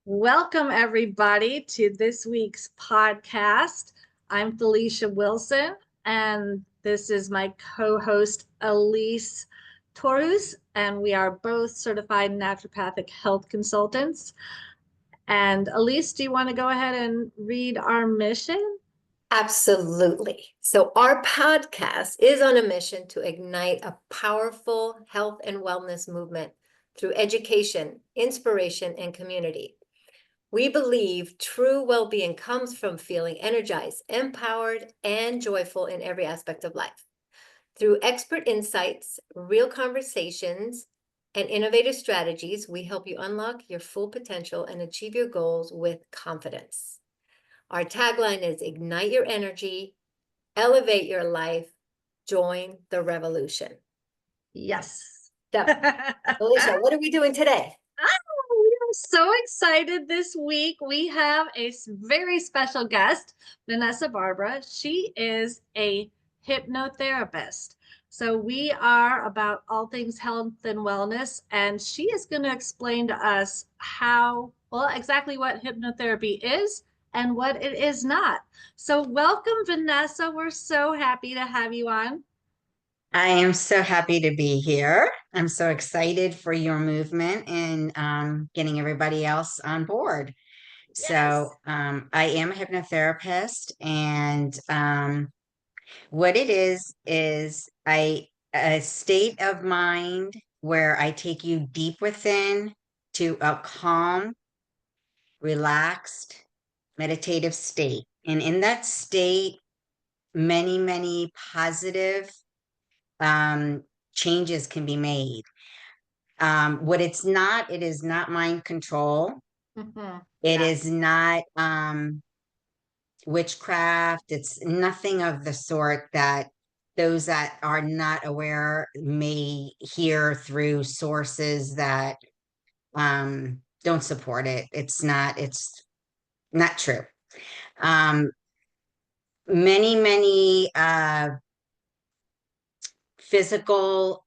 Welcome, everybody, to this week's podcast. I'm Felicia Wilson, and this is my co host, Alise Torhus, and we are both certified naturopathic health consultants. And Alise, do you want to go ahead and read our mission? Absolutely. So, our podcast is on a mission to ignite a powerful health and wellness movement through education, inspiration, and community. We believe true well being comes from feeling energized, empowered, and joyful in every aspect of life. Through expert insights, real conversations, and innovative strategies, we help you unlock your full potential and achieve your goals with confidence. Our tagline is Ignite Your Energy, Elevate Your Life, Join the Revolution. Yes. So, Felicia, what are we doing today? We are so excited this week. We have a very special guest, Vanessa Barbara. She is a hypnotherapist. So we are about all things health and wellness, and she is going to explain to us exactly what hypnotherapy is and what it is not. So welcome, Vanessa. We're so happy to have you on. I am so happy to be here. I'm so excited for your movement and getting everybody else on board. Yes. I am a hypnotherapist, and what it is a state of mind where I take you deep within to a calm, relaxed, meditative state. And in that state, many positive changes can be made. What it's not, it is not mind control. It Yeah. is not witchcraft. It's nothing of the sort that those that are not aware may hear through sources that don't support it. It's not true. Um, many physical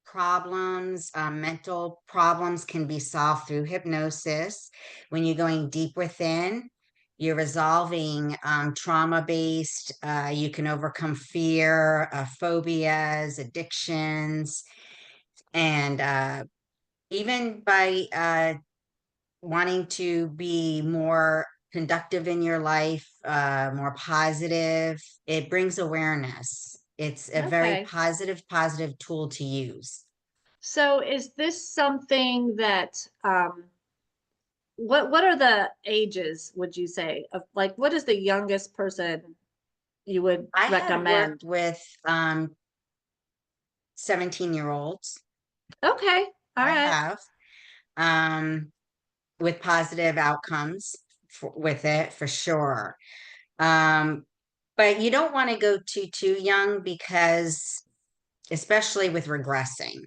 problems, mental problems can be solved through hypnosis. When you're going deep within, you're resolving trauma-based, you can overcome fear, phobias, addictions, and even by wanting to be more conductive in your life, more positive, it brings awareness. It's a very Okay. positive tool to use. So is this something that what are the ages, would you say, of like what is the youngest person you would I have recommend? worked with 17-year-olds. Okay. All I right. have um, with positive outcomes with it for sure. Um, but you don't want to go too young because, especially with regressing,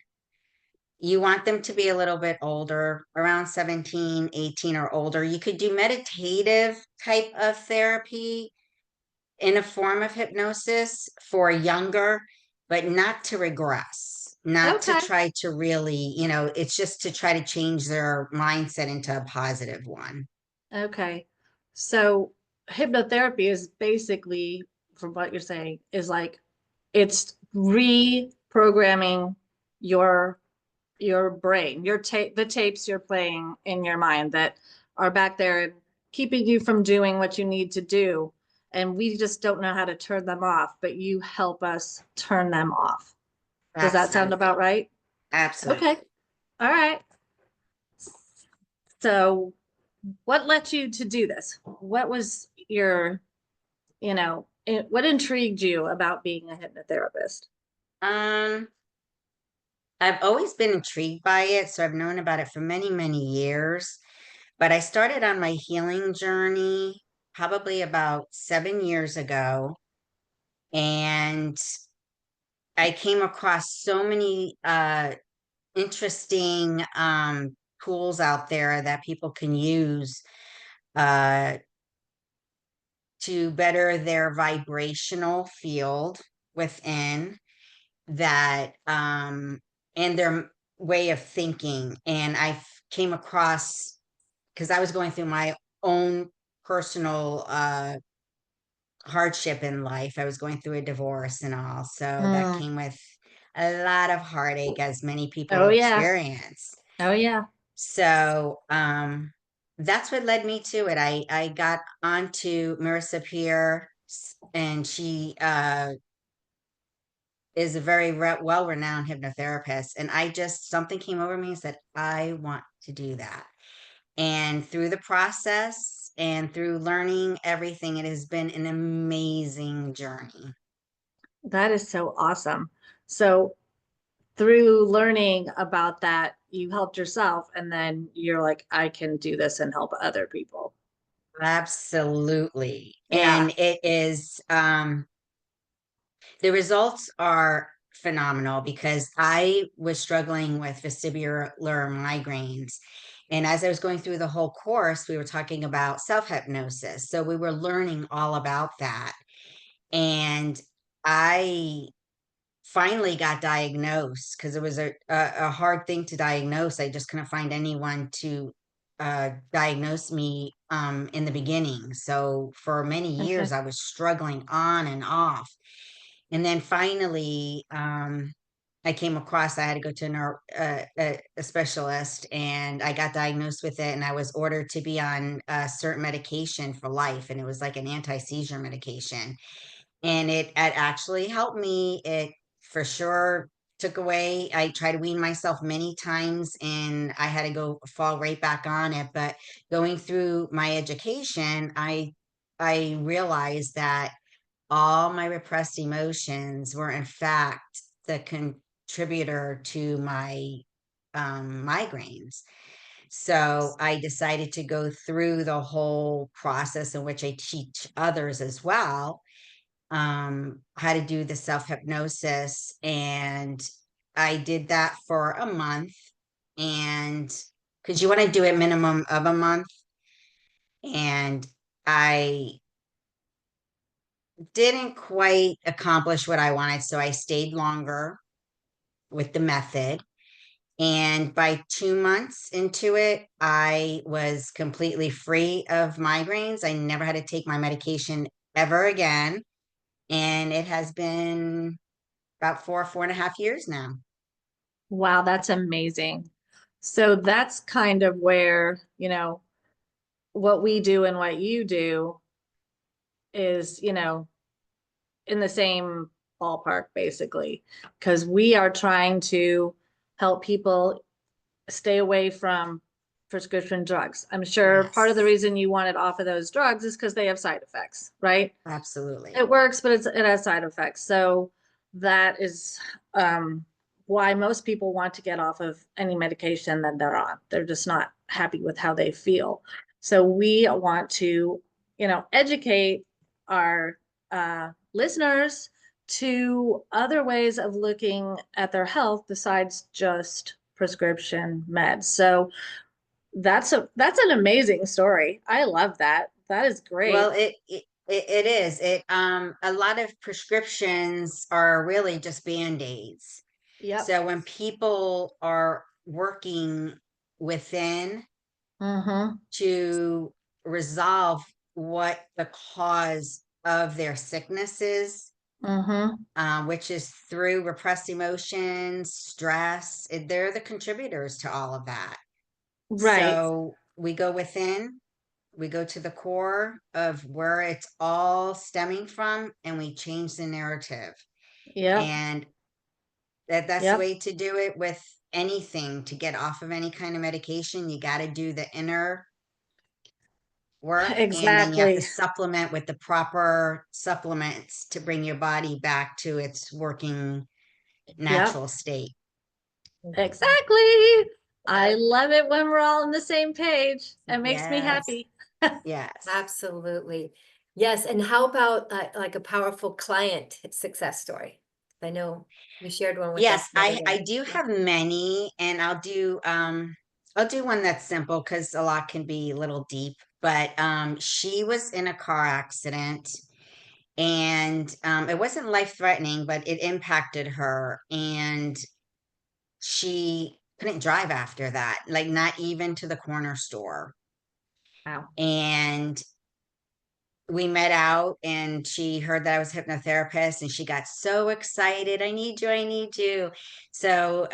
you want them to be a little bit older, around 17, 18 or older. You could do meditative type of therapy in a form of hypnosis for younger, but not to regress, not to Okay. try to really, it's just to try to change their mindset into a positive one. Okay. So hypnotherapy is basically, from what you're saying, is like it's reprogramming your your brain, the tapes you're playing in your mind that are back there and keeping you from doing what you need to do. And we just don't know how to turn them off, but you help us turn them off. Does that sound about Absolutely. right? Okay. Absolutely. All right. So what led you to do this? What was what intrigued you about being a hypnotherapist? Um, I've always been intrigued by it, so I've known about it for many years. But I started on my healing journey probably about 7 years ago, and I came across so many interesting tools out there that people can use uh, to better their vibrational field within that and their way of thinking. And came across because I was going through my own personal hardship in life. I was going through a divorce and all. So that Mm. came with a lot of heartache, as many people Oh yeah. experience. Oh yeah. So that's what led me to it. I got onto Marissa Peer, and she is a very well-renowned hypnotherapist. And I just, something came over me and said, I want to do that. And through the process and through learning everything, it has been an amazing journey. That is so awesome. So through learning about that, you helped yourself, and then you're like, I can do this and help other people. Absolutely. Yeah. And it is, the results are phenomenal because I was struggling with vestibular migraines. And as I was going through the whole course, we were talking about self-hypnosis. So we were learning all about that. And I finally got diagnosed because it was a hard thing to diagnose. I just couldn't find anyone to diagnose me in the beginning. So for many Okay. years, I was struggling on and off. And then finally, I came across, I had to go to a specialist, and I got diagnosed with it. And I was ordered to be on a certain medication for life. And it was like an anti-seizure medication. And it actually helped me. It for sure took away. I tried to wean myself many times, and I had to go fall right back on it. But going through my education, I realized that all my repressed emotions were in fact the contributor to my migraines. So I decided to go through the whole process in which I teach others as well, how to do the self-hypnosis. And I did that for a month. And because you want to do it minimum of a month. And I didn't quite accomplish what I wanted. So I stayed longer with the method. And by 2 months into it, I was completely free of migraines. I never had to take my medication ever again. And it has been about 4.5 years now. Wow, that's amazing. So that's kind of where, what we do and what you do is, in the same ballpark, basically, because we are trying to help people stay away from prescription drugs. I'm sure part of the Yes, reason you wanted off of those drugs is because they have side effects, right? absolutely. It works, but it has side effects. So that is why most people want to get off of any medication that they're on. They're just not happy with how they feel. So we want to, educate our listeners to other ways of looking at their health besides just prescription meds. So that's an amazing story. I love that. That is Well, great. it is. A lot of prescriptions are really just band-aids. Yep. So when people are working within Mm-hmm. to resolve what the cause of their sickness is, Mm-hmm. which is through repressed emotions, stress, they're the contributors to all of that. Right. So we go within, we go to the core of where it's all stemming from, and we change the narrative. Yep. And that's the Yep. way to do it with anything. To get off of any kind of medication, you got to do the inner work, and then you have to Exactly. supplement with the proper supplements to bring your body back to its working Yep. natural state. Exactly. I love it when we're all on the same page. It makes me Yes, happy. yes. Absolutely. Yes. And how about like a powerful client success story? I know you shared one with Yes, us the other I day. do Yeah. have many, and I'll do one that's simple because a lot can be a little deep. But she was in a car accident, and it wasn't life-threatening, but it impacted her, and she couldn't drive after that, like not even to the corner store. Wow. And we met out and she heard that I was a hypnotherapist and she got so excited. I need you. I need you. So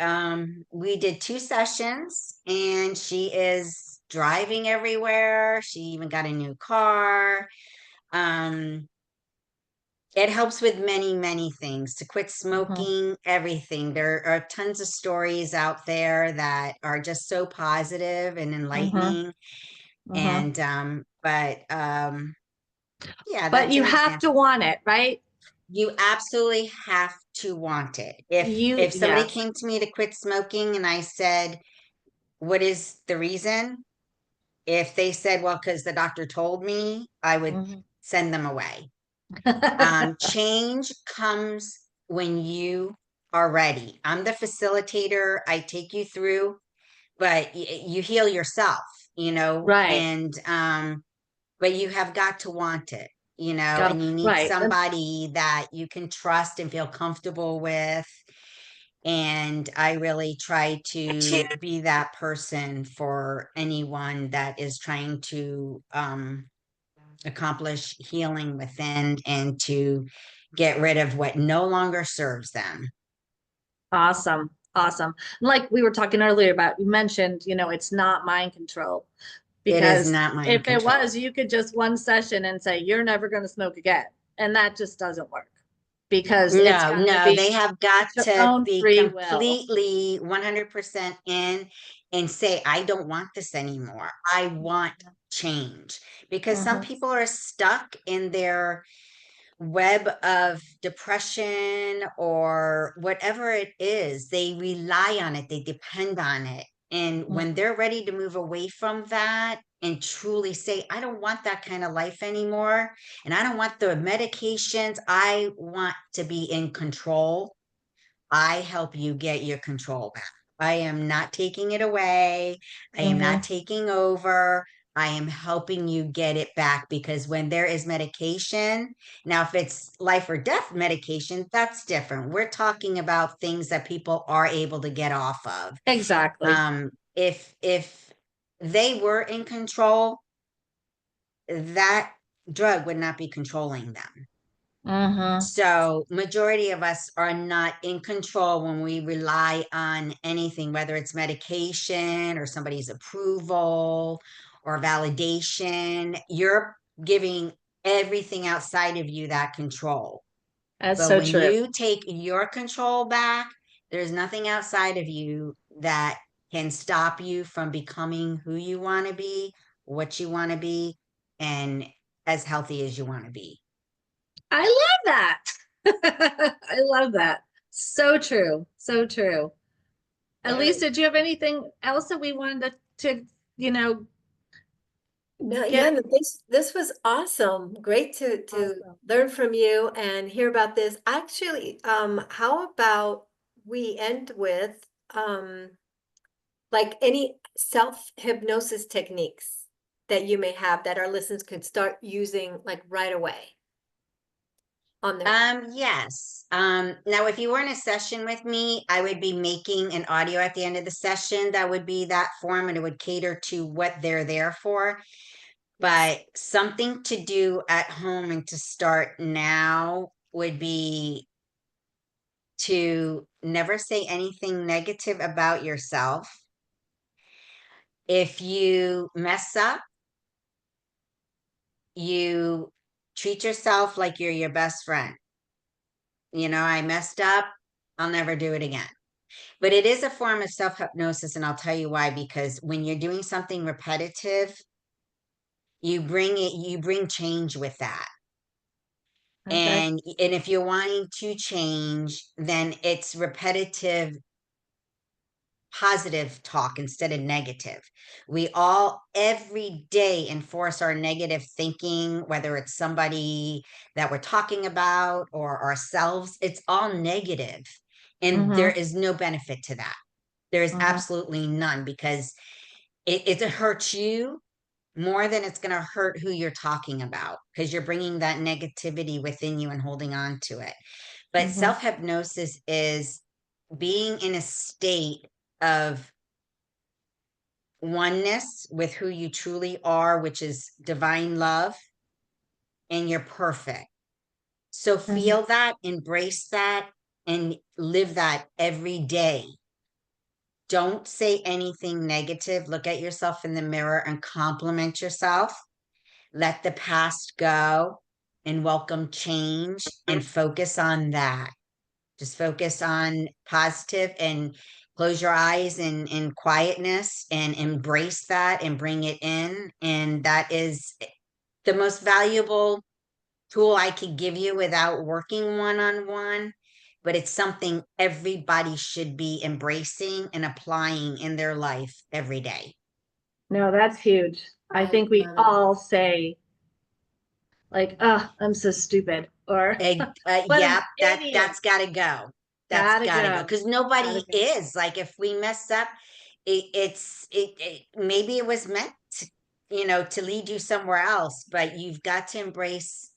we did 2 sessions and she is driving everywhere. She even got a new car. It helps with many, many things to quit smoking, everything. There are tons of stories out there that are just so positive and enlightening. And, yeah, But that's you an have to example. want it, right? You absolutely have to want it. If somebody Yes. came to me to quit smoking and I said, "What is the reason?" If they said, "Well, because the doctor told me," I would Mhm. send them away. Change comes when you are ready. I'm the facilitator. I take you through, but you heal yourself, Right. and but you have got to want it, Got and you need right. somebody that you can trust and feel comfortable with. And I really try to be that person for anyone that is trying to accomplish healing within and to get rid of what no longer serves them. Awesome. Awesome. Like we were talking earlier about, you mentioned, it's not mind control, It is because not mind if it control. was, you could just one session and say, you're never going to smoke again. And that just doesn't work, because it's No, got to no, they be, have got it's your to own be free will. completely 100% in and say, I don't want this anymore. I want change. Because some Mhm. people are stuck in their web of depression or whatever it is. They rely on it, they depend on it. And when they're ready to move away from that and truly say, I don't want that kind of life anymore, and I don't want the medications, I want to be in control, I help you get your control back. I am not taking it away. I am not Mhm. taking over. I am helping you get it back, because when there is medication, now if it's life or death medication, that's different. We're talking about things that people are able to get off of. Exactly. If they were in control, that drug would not be controlling them. Mhm. So majority of us are not in control when we rely on anything, whether it's medication or somebody's approval or validation. You're giving everything outside of you that control. That's But so when true. you take your control back, there's nothing outside of you that can stop you from becoming who you want to be, what you want to be, and as healthy as you want to be. I love that. I love that. So true. So true. Elise, Very. did you have anything else that we wanted to you know, No, yeah, get? no, this was awesome. Great to Awesome. learn from you and hear about this. Actually, how about we end with like any self-hypnosis techniques that you may have that our listeners could start using like right away on their. Yes. Now if you were in a session with me, I would be making an audio at the end of the session that would be that form, and it would cater to what they're there for. Yes. But something to do at home and to start now would be to never say anything negative about yourself. If you mess up, you treat yourself like you're your best friend. I messed up. I'll never do it again. But it is a form of self hypnosis, and I'll tell you why. Because when you're doing something repetitive, you bring change with that. Okay. And if you're wanting to change, then it's repetitive positive talk instead of negative. We all every day enforce our negative thinking, whether it's somebody that we're talking about or ourselves. It's all negative, and there Mm-hmm. is no benefit to that. There is Mm-hmm. absolutely none, because it hurts you more than it's going to hurt who you're talking about, because you're bringing that negativity within you and holding on to it. But Mm-hmm. self hypnosis is being in a state of oneness with who you truly are, which is divine love, and you're perfect. So feel that, embrace that, and live that every day. Don't say anything negative. Look at yourself in the mirror and compliment yourself. Let the past go and welcome change and focus on that. Just focus on positive and close your eyes in quietness and embrace that and bring it in. And that is the most valuable tool I could give you without working one-on-one, but it's something everybody should be embracing and applying in their life every day. No, that's huge. I think we love it. all say, like, oh, I'm so stupid, or what an Yeah, idiot. that's got to go. That's Gotta got to go go. because nobody Gotta go. is like if we mess up, it maybe it was meant to, to lead you somewhere else, but you've got to embrace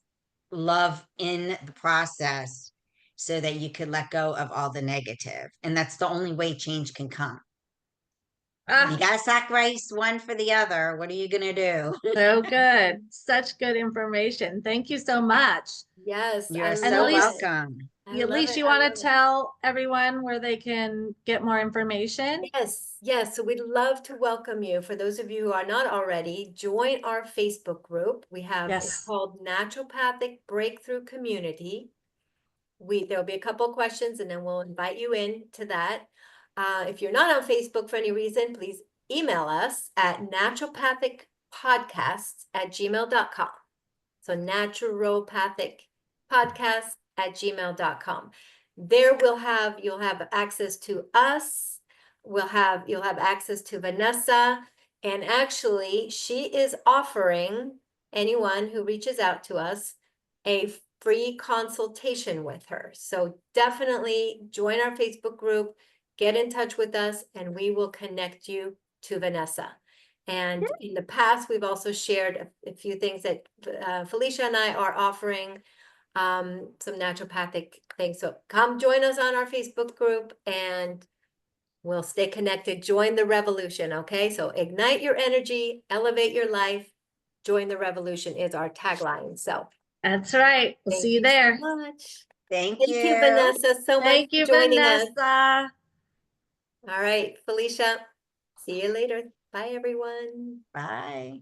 love in the process so that you could let go of all the negative. And that's the only way change can come. You Ah, got to sacrifice one for the other. What are you going to do? so good. Such good information. Thank you so much. Yes, I You're And so love Alise, it. welcome. I love Alise, it. you I want love to it. tell everyone where they can get more information? Yes, yes. So we'd love to welcome you. For those of you who are not already, join our Facebook group. We have it's Yes. called Naturopathic Breakthrough Community. There'll be a couple questions and then we'll invite you in to that. If you're not on Facebook for any reason, please email us at naturopathicpodcasts@gmail.com. So naturopathicpodcasts@gmail.com. There you'll have access to us. You'll have access to Vanessa. And actually, she is offering anyone who reaches out to us a free consultation with her. So definitely join our Facebook group, get in touch with us, and we will connect you to Vanessa. And in the past, we've also shared a few things that Felicia and I are offering, some naturopathic things. So come join us on our Facebook group and we'll stay connected. Join the revolution, okay? So ignite your energy, elevate your life, join the revolution is our tagline. So That's right. We'll thank see you you so there. much. Thank Thank you, you. Vanessa, so much Thank for you, joining us. Vanessa. All right, Felicia, see you later. Bye, everyone. Bye.